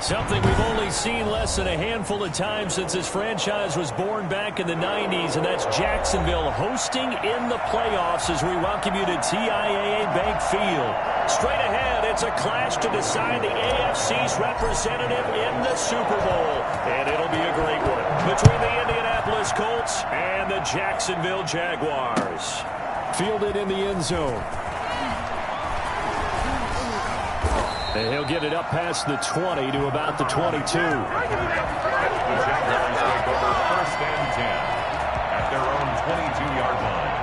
Something we've only seen less than a handful of times since this franchise was born back in the 90s, and that's Jacksonville hosting in the playoffs as we welcome you to TIAA Bank Field. Straight ahead, it's a clash to decide the AFC's representative in the Super Bowl, and it'll be a great one between the Indianapolis Colts and the Jacksonville Jaguars. Fielded in the end zone. And he'll get it up past the 20 to about the 22. The Jaguars take over 1st and 10 at their own 22-yard line.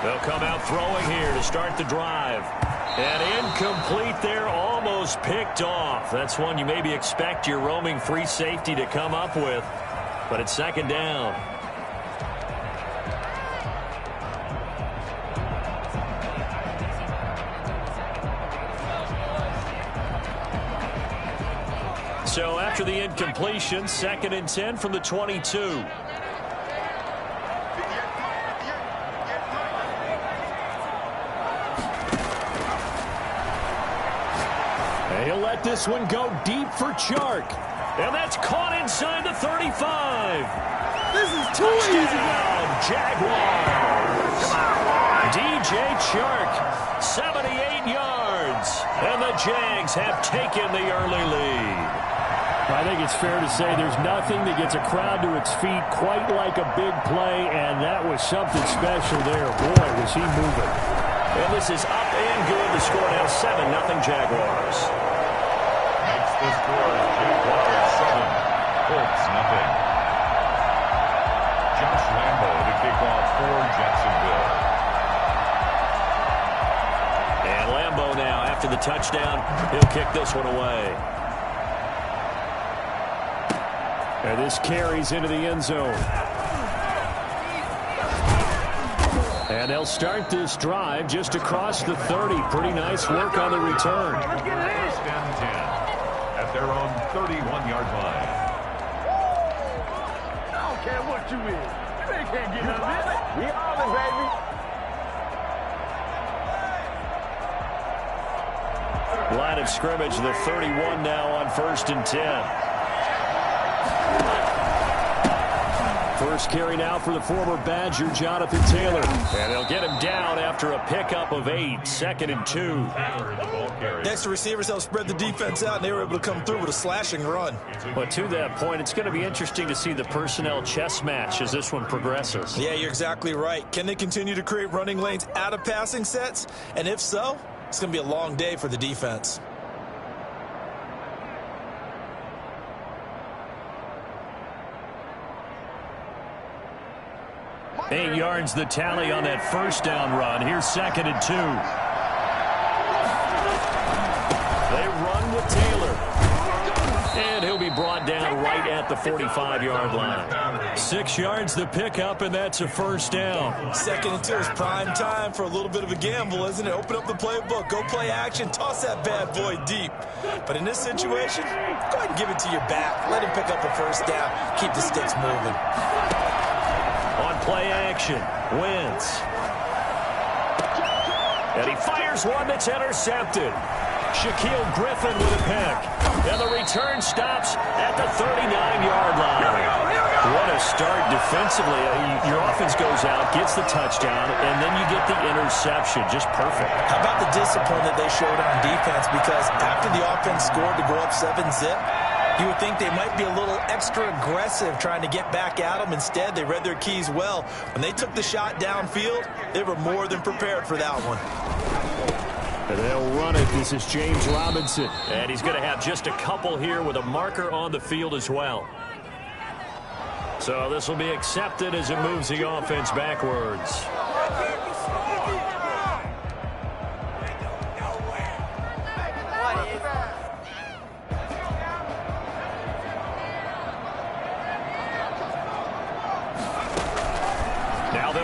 They'll come out throwing here to start the drive. And incomplete there, almost picked off. That's one you maybe expect your roaming free safety to come up with. But it's 2nd down. So after the incompletion, 2nd and 10 from the 22. He'll let this one go deep for Chark. And that's caught inside the 35. This is too easy. Jaguars. DJ Chark, 78 yards. And the Jags have taken the early lead. I think it's fair to say there's nothing that gets a crowd to its feet quite like a big play, and that was something special there. Boy, was he moving. And this is up and good. The score now 7-0 Jaguars. The score is Jaguars 7, Colts nothing. Josh Lambo to kick off for Jacksonville. And Lambo now, after the touchdown, he'll kick this one away. And this carries into the end zone. And they'll start this drive just across the 30. Pretty nice work on the return. 1st and 10 at their own 31-yard line. I don't care what you is. You ain't can't get none of this. We all in, baby. Line of scrimmage, the 31 now on 1st and 10. First carry now for the former Badger, Jonathan Taylor. And they'll get him down after a pickup of 8, 2nd and 2. Next, the receivers helped spread the defense out, and they were able to come through with a slashing run. But to that point, it's going to be interesting to see the personnel chess match as this one progresses. Yeah, you're exactly right. Can they continue to create running lanes out of passing sets? And if so, it's going to be a long day for the defense. 8 yards the tally on that 1st down run. Here's 2nd and 2. They run with Taylor. And he'll be brought down right at the 45-yard line. 6 yards the pickup, and that's a 1st down. 2nd and 2 is prime time for a little bit of a gamble, isn't it? Open up the playbook, go play action, toss that bad boy deep. But in this situation, go ahead and give it to your back. Let him pick up a 1st down. Keep the sticks moving. On play action, Wentz. And he fires one that's intercepted. Shaquille Griffin with a pick. And the return stops at the 39-yard line. What a start defensively. Your offense goes out, gets the touchdown, and then you get the interception. Just perfect. How about the discipline that they showed on defense? Because after the offense scored to go up 7-zip, you would think they might be a little extra aggressive trying to get back at them. Instead, they read their keys well. When they took the shot downfield, they were more than prepared for that one. And they'll run it. This is James Robinson. And he's going to have just a couple here with a marker on the field as well. So this will be accepted as it moves the offense backwards.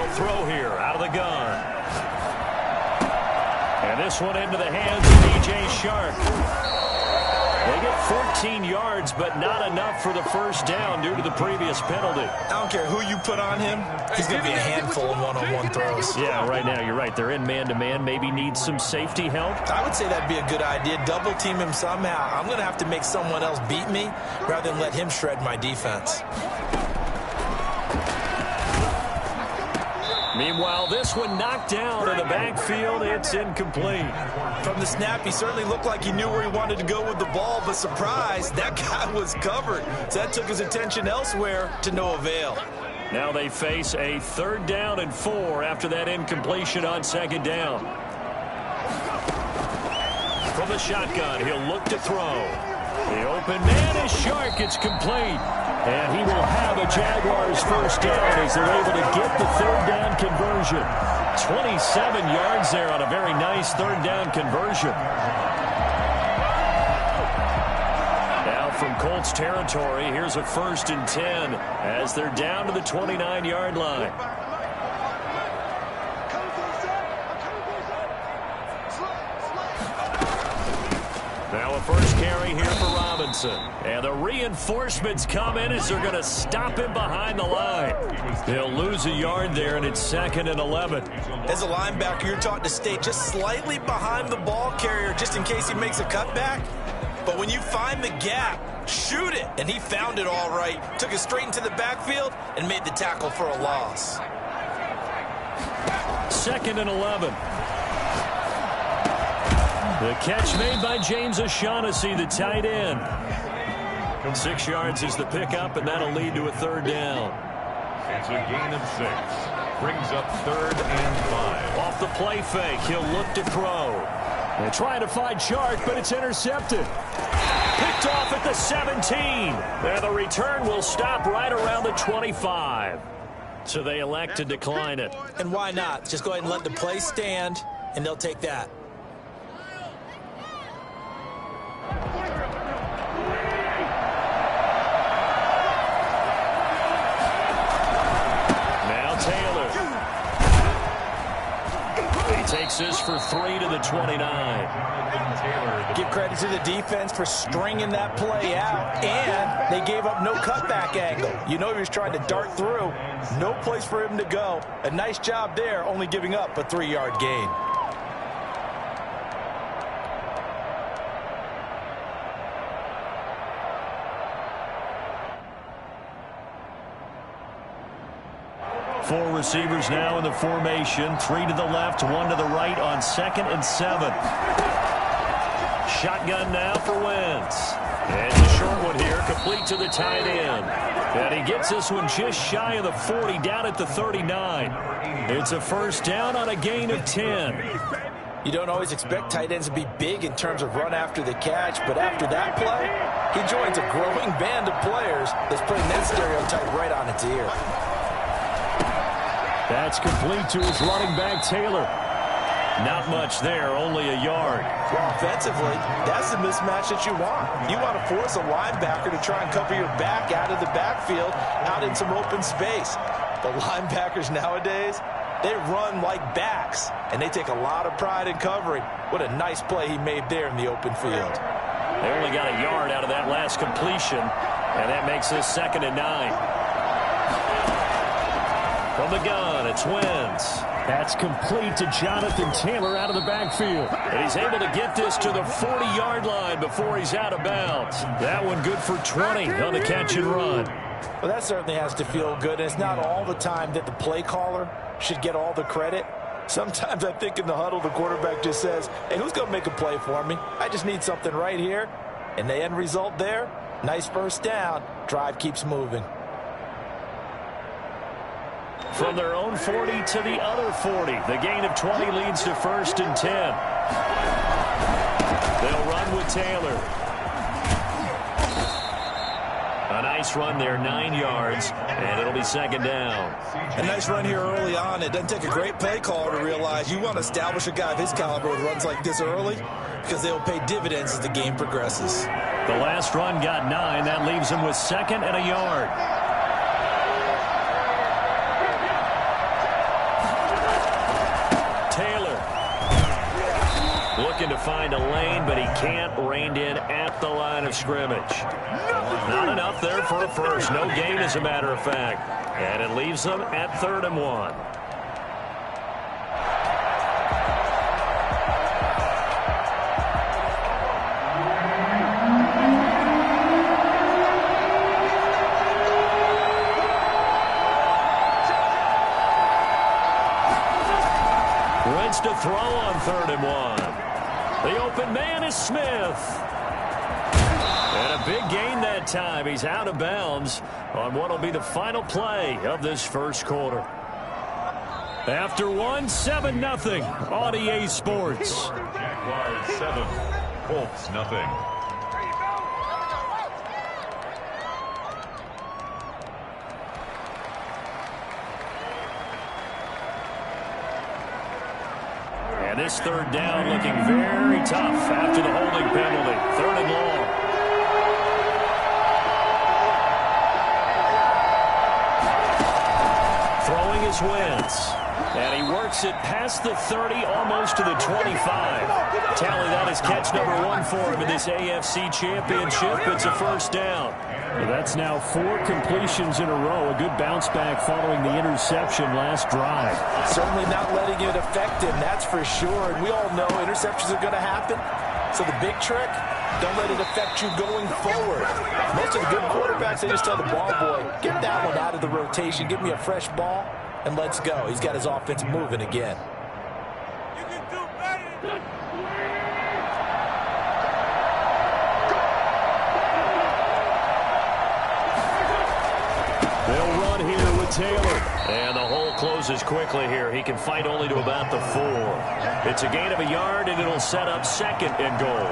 They'll throw here out of the gun. And this one into the hands of D.J. Shark. They get 14 yards, but not enough for the first down due to the previous penalty. I don't care who you put on him. He's going to be a handful of one-on-one throws. Yeah, right now, you're right. They're in man-to-man. Maybe needs some safety help. I would say that'd be a good idea. Double team him somehow. I'm going to have to make someone else beat me rather than let him shred my defense. Meanwhile, this one knocked down in the backfield. It's incomplete. From the snap, he certainly looked like he knew where he wanted to go with the ball, but surprise, that guy was covered. So that took his attention elsewhere to no avail. Now they face a 3rd down and 4 after that incompletion on 2nd down. From the shotgun, he'll look to throw. The open man is Shark. It's complete. And he will have a Jaguars first down as they're able to get the 3rd down conversion. 27 yards there on a very nice 3rd down conversion. Now from Colts territory, here's a 1st and 10 as they're down to the 29-yard line. Now a first carry here for Robinson. And the reinforcements come in as they're going to stop him behind the line. They'll lose a yard there, and it's 2nd and 11. As a linebacker, you're taught to stay just slightly behind the ball carrier just in case he makes a cutback. But when you find the gap, shoot it. And he found it all right. Took it straight into the backfield and made the tackle for a loss. 2nd and 11. The catch made by James O'Shaughnessy, the tight end. 6 yards is the pickup, and that'll lead to a 3rd down. It's a gain of 6. Brings up 3rd and 5. Off the play fake, he'll look to throw. They're trying to find Shark, but it's intercepted. Picked off at the 17. And the return will stop right around the 25. So they elect to decline it. And why not? Just go ahead and let the play stand, and they'll take that. Takes this for 3 to the 29. Give credit to the defense for stringing that play out, and they gave up no cutback angle. You know he was trying to dart through. No place for him to go. A nice job there, only giving up a 3-yard gain. Four receivers now in the formation. 3 to the left, 1 to the right on 2nd and 7. Shotgun now for Wentz. And a short one here, complete to the tight end. And he gets this one just shy of the 40, down at the 39. It's a first down on a gain of 10. You don't always expect tight ends to be big in terms of run after the catch, but after that play, he joins a growing band of players that's putting that stereotype right on its ear. That's complete to his running back, Taylor. Not much there, only a yard. Well, offensively, that's the mismatch that you want. You want to force a linebacker to try and cover your back out of the backfield, out in some open space. The linebackers nowadays, they run like backs, and they take a lot of pride in covering. What a nice play he made there in the open field. They only got a yard out of that last completion, and that makes this 2nd and 9. From the gun, it's Wentz. That's complete to Jonathan Taylor out of the backfield. And he's able to get this to the 40-yard line before he's out of bounds. That one good for 20 on the catch and run. Well, that certainly has to feel good. And it's not all the time that the play caller should get all the credit. Sometimes I think in the huddle, the quarterback just says, hey, who's going to make a play for me? I just need something right here. And the end result there, nice first down. Drive keeps moving. From their own 40 to the other 40. The gain of 20 leads to 1st and 10. They'll run with Taylor. A nice run there, 9 yards, and it'll be 2nd down. A nice run here early on. It doesn't take a great play caller to realize you want to establish a guy of his caliber with runs like this early because they'll pay dividends as the game progresses. The last run got 9. That leaves him with 2nd and a yard. looking to find a lane, but he can't. Reined in at the line of scrimmage. Not enough there for a first. No gain, as a matter of fact. And it leaves them at 3rd and 1. To throw on 3rd and 1. The open man is Smith. And a big gain that time. He's out of bounds on what will be the final play of this first quarter. After 1, 7-0 on EA Sports. Jaguars 7, Colts nothing. This 3rd down looking very tough after the holding penalty. 3rd and long. Throwing his Wentz. And he works it past the 30, almost to the 25. Tally that is catch number 1 for him in this AFC Championship. It's a first down. Well, that's now 4 completions in a row. A good bounce back following the interception last drive. Certainly not letting it affect him, that's for sure. And we all know interceptions are going to happen. So the big trick, don't let it affect you going forward. Most of the good quarterbacks, they just tell the ball boy, get that one out of the rotation, give me a fresh ball, and let's go. He's got his offense moving again. You can do better. They'll run here with Taylor. And the hole closes quickly here. He can fight only to about the 4. It's a gain of a yard, and it'll set up 2nd and goal.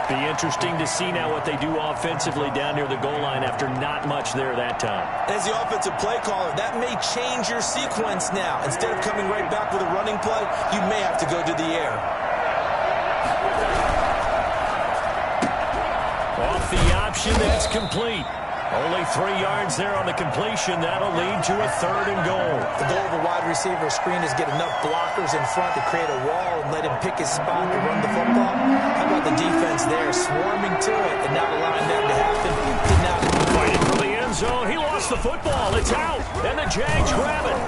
Be interesting to see now what they do offensively down near the goal line after not much there that time. As the offensive play caller, that may change your sequence now. Instead of coming right back with a running play, you may have to go to the air. Off the option, that's complete. Only 3 yards there on the completion. That'll lead to a 3rd and goal. The goal of a wide receiver screen is get enough blockers in front to create a wall and let him pick his spot to run the football. How about the defense there, swarming to it and not allowing that to happen? Did not. Fighting for the end zone. He lost the football. It's out, and the Jags grab it.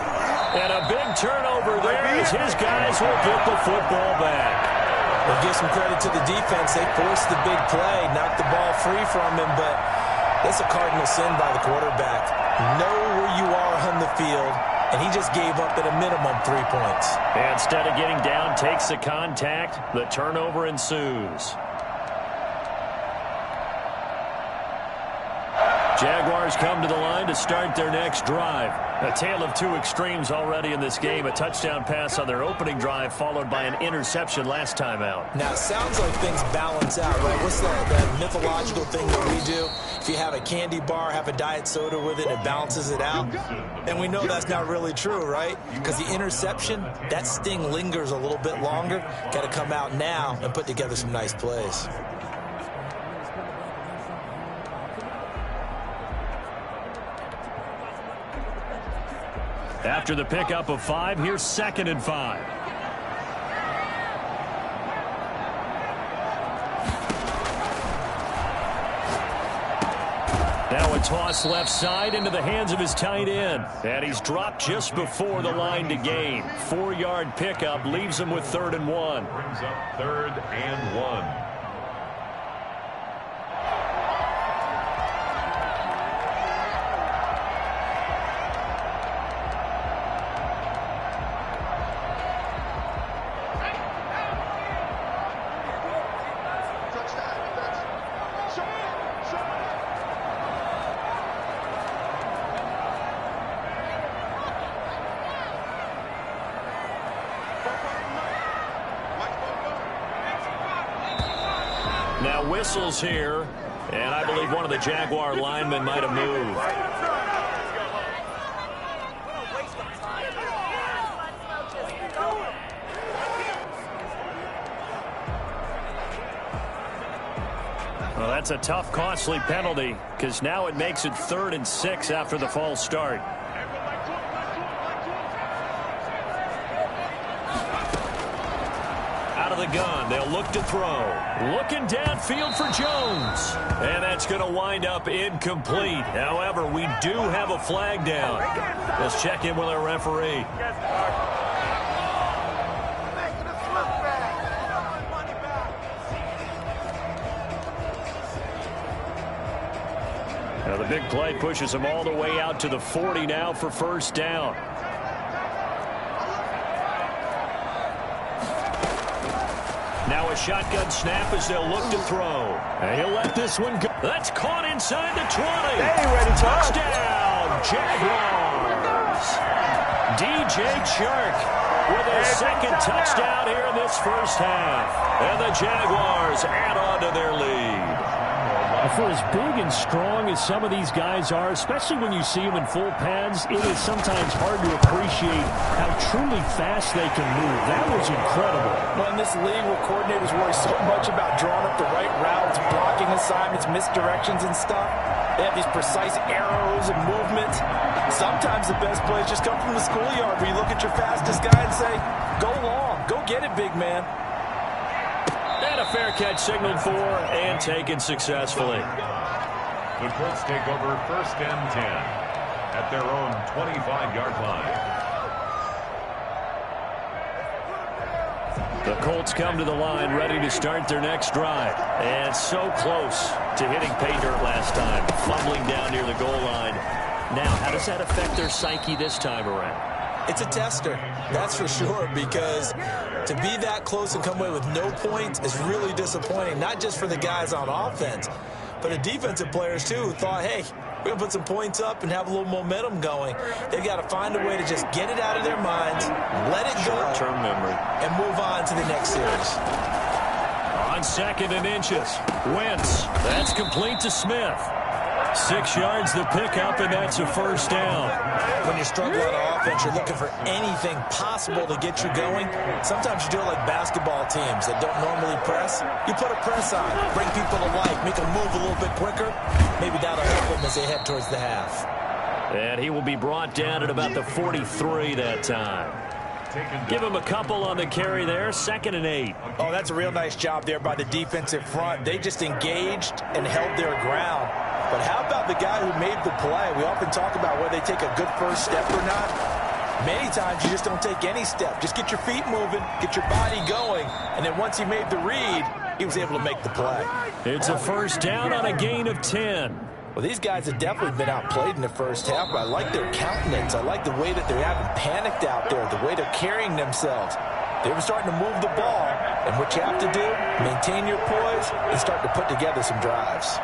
And a big turnover there as his guys will get the football back. We'll give some credit to the defense. They forced the big play, knocked the ball free from him, but that's a cardinal sin by the quarterback. Know where you are on the field, and he just gave up at a minimum 3 points. And instead of getting down, takes the contact. The turnover ensues. Jaguars come to the line to start their next drive. A tale of 2 extremes already in this game. A touchdown pass on their opening drive, followed by an interception last time out. Now, it sounds like things balance out, right? What's that mythological thing that we do? If you have a candy bar, have a diet soda with it, it balances it out. And we know that's not really true, right? Because the interception, that sting lingers a little bit longer. Got to come out now and put together some nice plays. After the pickup of 5, here's 2nd and 5. Now a toss left side into the hands of his tight end. And he's dropped just before the line to gain. 4-yard pickup leaves him with 3rd and 1. Brings up 3rd and 1. Now whistles here, and I believe one of the Jaguar linemen might have moved. Well, that's a tough, costly penalty, because now it makes it 3rd and 6 after the false start. of the gun. They'll look to throw. Looking downfield for Jones. And that's going to wind up incomplete. However, we do have a flag down. Let's check in with our referee. Now the big play pushes him all the way out to the 40 now for first down. Now a shotgun snap as they'll look to throw. And he'll let this one go. That's caught inside the 20. Hey, ready to Touchdown, Jaguars. DJ Chark with a second touchdown here in this first half. And the Jaguars add on to their lead. For as big and strong as some of these guys are, especially when you see them in full pads, it is sometimes hard to appreciate how truly fast they can move. That was incredible. Well, in this league where coordinators worry so much about drawing up the right routes, blocking assignments, misdirections and stuff, they have these precise arrows and movements. Sometimes the best plays just come from the schoolyard where you look at your fastest guy and say, go long, go get it, big man. And a fair catch signaled for and taken successfully. The Colts take over 1st and 10 at their own 25-yard line. The Colts come to the line ready to start their next drive. And so close to hitting pay dirt last time, fumbling down near the goal line. Now, how does that affect their psyche this time around? It's a tester, that's for sure, because to be that close and come away with no points is really disappointing, not just for the guys on offense, but the defensive players, too, who thought, hey, we're going to put some points up and have a little momentum going. They've got to find a way to just get it out of their minds, let it go, short-term memory, and move on to the next series. On 2nd and inches, Wentz. That's complete to Smith. 6 yards the pickup, and that's a first down. When you struggle on offense, you're looking for anything possible to get you going. Sometimes you do it like basketball teams that don't normally press. You put a press on, bring people to life, make them move a little bit quicker. Maybe that'll help them as they head towards the half. And he will be brought down at about the 43 that time. Give him a couple on the carry there. 2nd and 8. Oh, that's a real nice job there by the defensive front. They just engaged and held their ground. But how about the guy who made the play? We often talk about whether they take a good first step or not. Many times you just don't take any step. Just get your feet moving, get your body going, and then once he made the read, he was able to make the play. It's a first down on a gain of 10. Well, these guys have definitely been outplayed in the first half, but I like their countenance. I like the way that they haven't panicked out there, the way they're carrying themselves. They were starting to move the ball, and what you have to do, maintain your poise and start to put together some drives.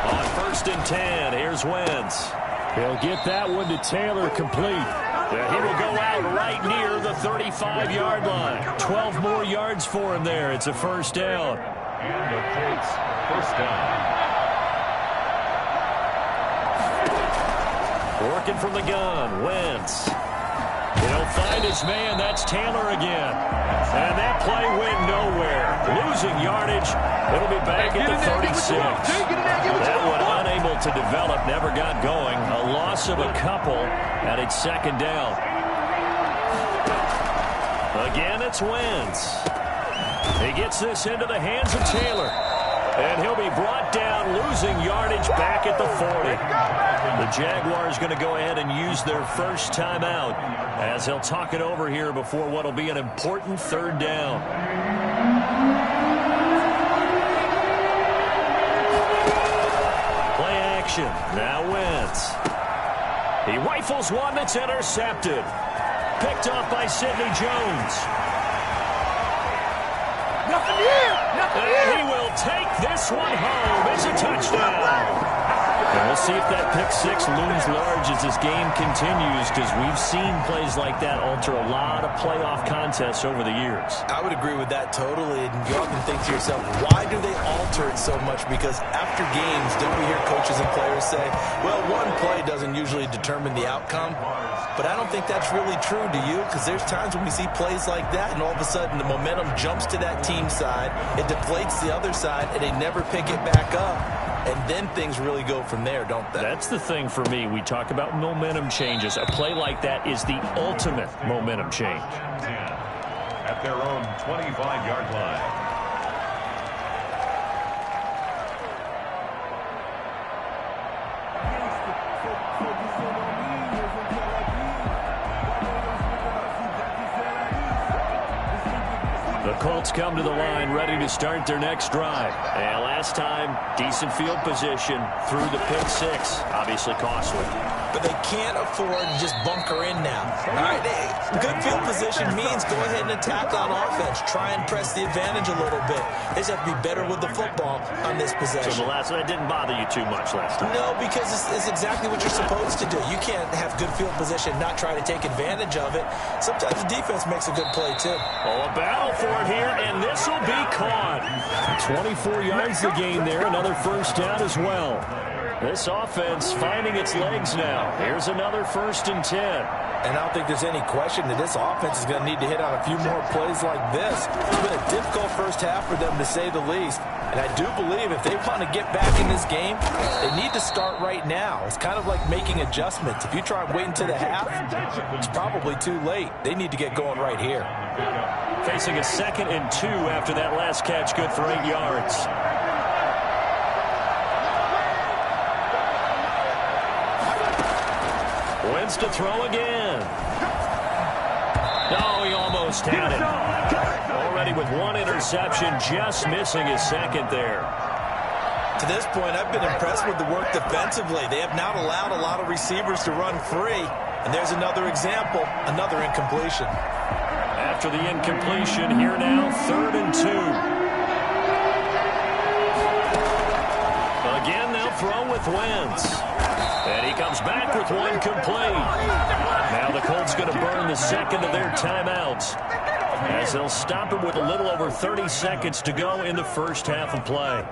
On 1st and 10, here's Wentz. He'll get that one to Taylor complete. He will go out right near the 35-yard line. 12 more yards for him there. It's a first down. And the Colts first down. Working from the gun, Wentz. He'll find his man. That's Taylor again. And that play went nowhere. Losing yardage. It'll be back at the 36. That one unable to develop, never got going. A loss of a couple, and it's 2nd down. Again, it's Wentz. He gets this into the hands of Taylor. And he'll be brought down, losing yardage back at the 40. The Jaguars going to go ahead and use their first timeout as they'll talk it over here before what will be an important 3rd down. Play action. Now Wentz. He rifles one that's intercepted. Picked off by Sidney Jones. Nothing here! Nothing here! And he will take this one home. It's a touchdown. And we'll see if that pick six looms large as this game continues, because we've seen plays like that alter a lot of playoff contests over the years. I would agree with that totally. And you often think to yourself, why do they alter it so much? Because after games, don't we hear coaches and players say, well, one play doesn't usually determine the outcome. But I don't think that's really true, do you? Because there's times when we see plays like that, and all of a sudden the momentum jumps to that team side, it deflates the other side, and they never pick it back up. And then things really go from there, don't they? That's the thing for me. We talk about momentum changes. A play like that is the ultimate momentum change. at their own 25-yard line. The Colts come to the line ready to start their next drive. And last time, decent field position through the pick six. Obviously costly. But they can't afford to just bunker in now. All right, good field position means go ahead and attack on offense. Try and press the advantage a little bit. They just have to be better with the football on this possession. So that didn't bother you too much last time? No, because it's exactly what you're supposed to do. You can't have good field position and not try to take advantage of it. Sometimes the defense makes a good play, too. Oh, a battle for it here, and this will be caught. 24 yards to gain there. Another first down as well. This offense finding its legs now. Here's another 1st and 10. And I don't think there's any question that this offense is going to need to hit on a few more plays like this. It's been a difficult first half for them, to say the least. And I do believe if they want to get back in this game, they need to start right now. It's kind of like making adjustments. If you try and wait until the half, it's probably too late. They need to get going right here. Facing a 2nd and 2 after that last catch, good for 8 yards. Wentz to throw again. No, he almost had it. Already with 1 interception, just missing his 2nd there. To this point, I've been impressed with the work defensively. They have not allowed a lot of receivers to run free. And there's another example, another incompletion. After the incompletion, here now, 3rd and 2. Again, they'll throw with Wentz. And he comes back with 1 complete. Now the Colts going to burn the 2nd of their timeouts, as they'll stop him with a little over 30 seconds to go in the first half of play.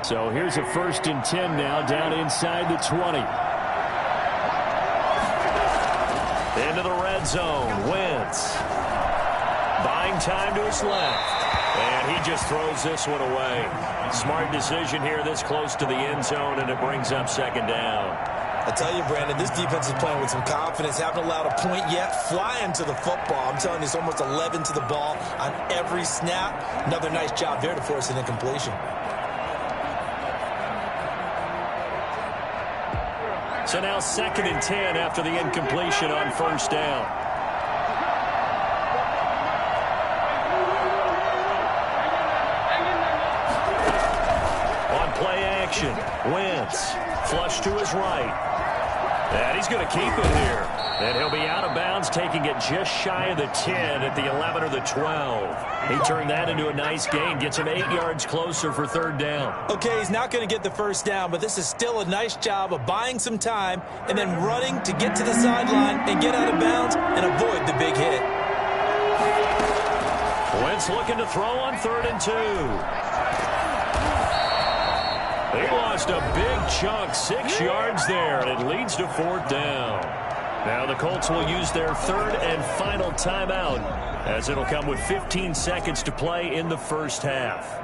So here's a 1st and 10 now, down inside the 20. Into the red zone. Wentz buying time to his left. And he just throws this one away. Smart decision here this close to the end zone, and it brings up 2nd down. I tell you, Brandon, this defense is playing with some confidence. Haven't allowed a point yet. Flying to the football. I'm telling you, it's almost 11 to the ball on every snap. Another nice job there to force an incompletion. So now 2nd and 10 after the incompletion on 1st down. Wentz, flush to his right. And he's going to keep it here. And he'll be out of bounds, taking it just shy of the 10 at the 11 or the 12. He turned that into a nice gain, gets him 8 yards closer for 3rd down. Okay, he's not going to get the first down, but this is still a nice job of buying some time and then running to get to the sideline and get out of bounds and avoid the big hit. Wentz looking to throw on 3rd and 2. They lost a big chunk, 6 yards there, and it leads to 4th down. Now the Colts will use their 3rd and final timeout, as it'll come with 15 seconds to play in the first half.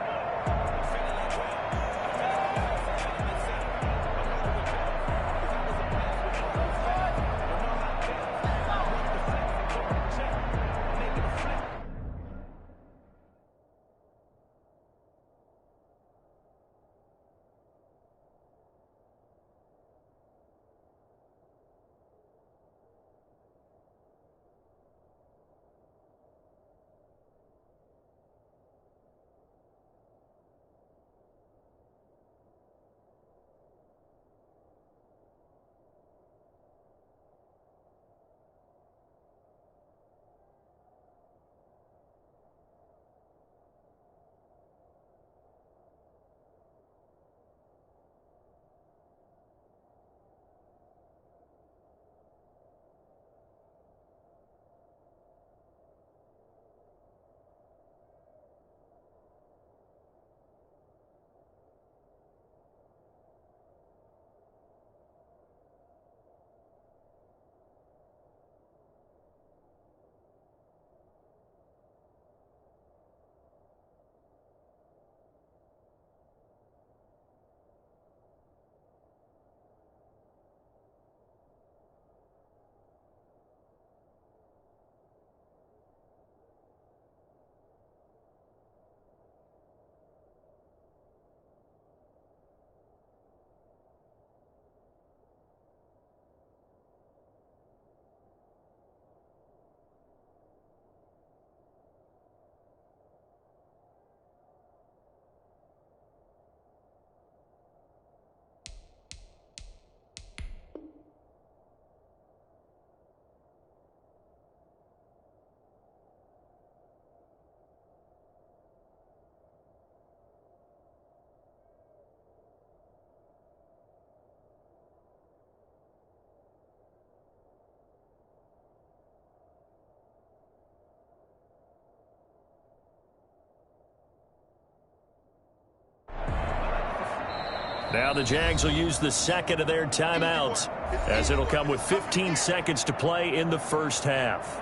Now the Jags will use the second of their timeouts, as it'll come with 15 seconds to play in the first half.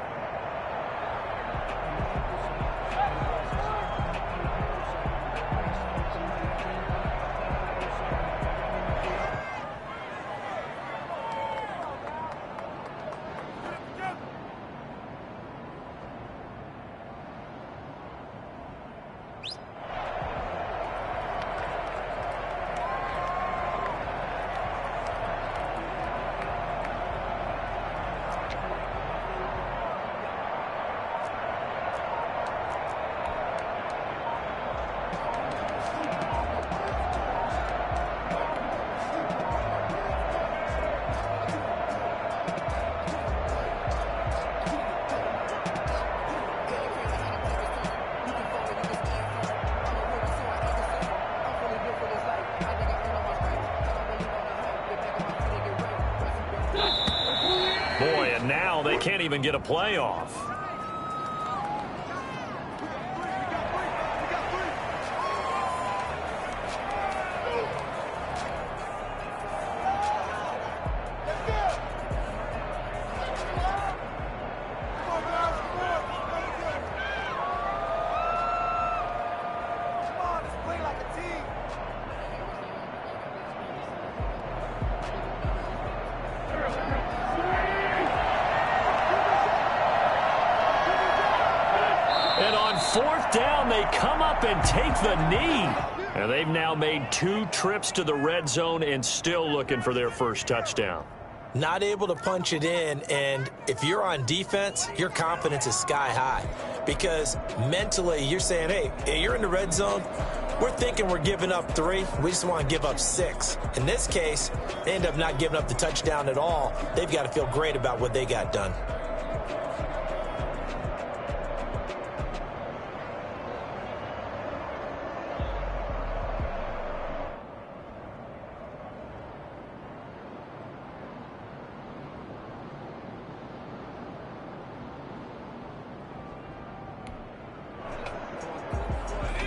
Boy, and now they can't even get a playoff. Fourth down, they come up and take the knee. And they've now made 2 trips to the red zone and still looking for their first touchdown. Not able to punch it in, and if you're on defense, your confidence is sky high. Because mentally, you're saying, hey, you're in the red zone. We're thinking we're giving up 3. We just want to give up 6. In this case, they end up not giving up the touchdown at all. They've got to feel great about what they got done.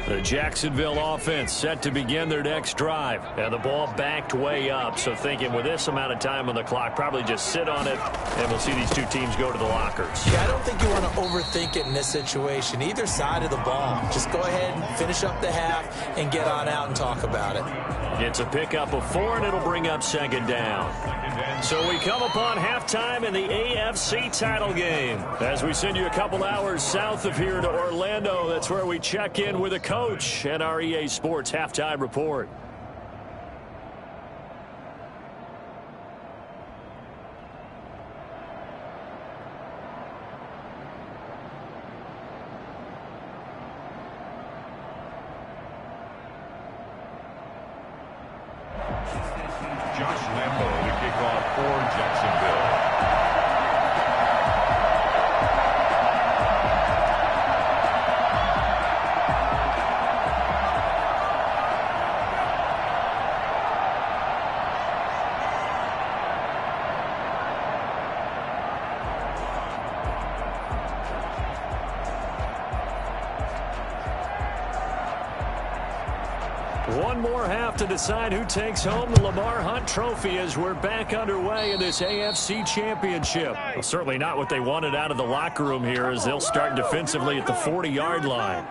The Jacksonville offense set to begin their next drive. And the ball backed way up. So thinking with this amount of time on the clock, probably just sit on it, and we'll see these two teams go to the lockers. Yeah, I don't think you want to overthink it in this situation. Either side of the ball. Just go ahead and finish up the half and get on out and talk about it. It's a pickup of 4, and it'll bring up second down. So we come upon halftime in the AFC title game. As we send you a couple hours south of here to Orlando, that's where we check in with a coach and our EA Sports halftime report. Josh Lambo to kick off for Jacksonville. One more half to decide who takes home the Lamar Hunt Trophy as we're back underway in this AFC Championship. Well, certainly not what they wanted out of the locker room here as they'll start defensively at the 40-yard line.